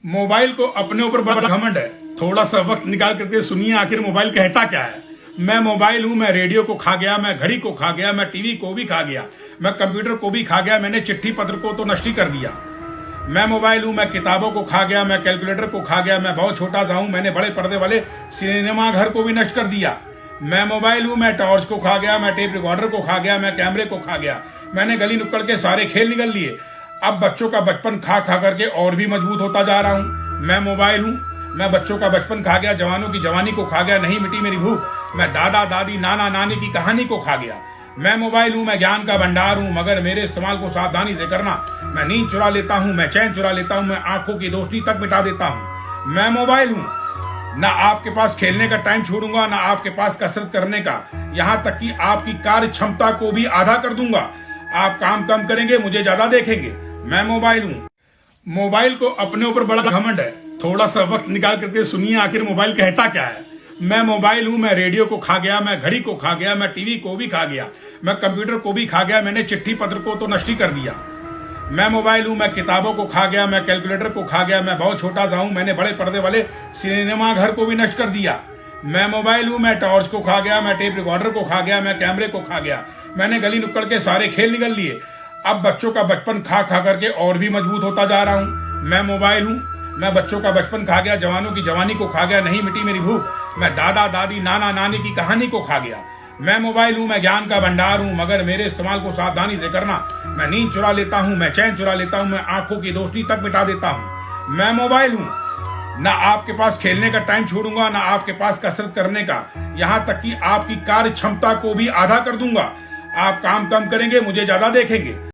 Mobile को अपने ऊपर बड़ा घमंड है। थोड़ा सा वक्त निकाल करके सुनिए आखिर मोबाइल कहता क्या है। मैं मोबाइल हूं, मैं रेडियो को खा गया, मैं घड़ी को खा गया, मैं टीवी को भी खा गया, मैं कंप्यूटर को भी खा गया, मैंने चिट्ठी पत्र को तो नष्ट ही कर दिया। मैं मोबाइल हूं, मैं किताबों को खा गया, मैं कैलकुलेटर को खा गया, मैं बहुत छोटा सा हूं, मैंने बड़े पर्दे वाले सिनेमा घर को भी नष्ट कर दिया। मैं मोबाइल हूं, मैं टॉर्च को खा गया, मैं टेप रिकॉर्डर को खा गया, मैं कैमरे को खा गया, मैंने गली नुक्कड़ के सारे खेल निकल लिए। अब बच्चों का बचपन खा खा करके और भी मजबूत होता जा रहा हूं। मैं मोबाइल हूं, मैं बच्चों का बचपन खा गया, जवानों की जवानी को खा गया, नहीं मिटी मेरी भूख, मैं दादा दादी नाना नानी की कहानी को खा गया। मैं मोबाइल हूं, मैं ज्ञान का भंडार हूं, मगर मेरे इस्तेमाल को सावधानी से करना। मैं नींद चुरा लेता हूं, मैं चैन चुरा लेता हूं, मैं आंखों की रोशनी तक मिटा देता हूं। मैं मोबाइल हूं, ना आपके पास खेलने का टाइम छोड़ूंगा, ना आपके पास कसरत करने का, यहां तक कि आपकी कार्य क्षमता को भी आधा कर दूंगा। आप काम कम करेंगे, मुझे ज्यादा देखेंगे। मैं मोबाइल हूं। मोबाइल को अपने ऊपर बड़ा घमंड है। थोड़ा सा वक्त निकाल करके सुनिए आखिर मोबाइल कहता क्या है। मैं मोबाइल हूं, मैं रेडियो को खा गया, मैं घड़ी को खा गया, मैं टीवी को भी खा गया, मैं कंप्यूटर को भी खा गया, मैंने चिट्ठी पत्र को तो नष्ट ही कर दिया। मैं मोबाइल हूं, मैं किताबों को खा गया, मैं कैलकुलेटर को खा गया, मैं बहुत छोटा सा हूं, मैंने बड़े पर्दे वाले सिनेमा घर को भी नष्ट कर दिया। मैं मोबाइल हूं, मैं टॉर्च को खा गया, मैं टेप रिकॉर्डर को खा गया, मैं कैमरे को खा गया, मैंने गली नुक्कड़ के सारे खेल निकल लिए। अब बच्चों का बचपन खा खा करके और भी मजबूत होता जा रहा हूं। मैं मोबाइल हूं, मैं बच्चों का बचपन खा गया, जवानों की जवानी को खा गया, नहीं मिटी मेरी भूख, मैं दादा दादी नाना नानी की कहानी को खा गया। मैं मोबाइल हूं, मैं ज्ञान का भंडार हूं, मगर मेरे इस्तेमाल को सावधानी से करना। मैं नींद चुरा लेता हूं, मैं चैन चुरा लेता हूं, मैं आंखों की रोशनी तक मिटा देता हूं। मैं मोबाइल हूं, ना आपके पास खेलने का टाइम छोड़ूंगा, ना आपके पास कसरत करने का, यहां तक कि आपकी कार्य क्षमता को भी आधा कर दूंगा। आप काम कम करेंगे, मुझे ज्यादा देखेंगे।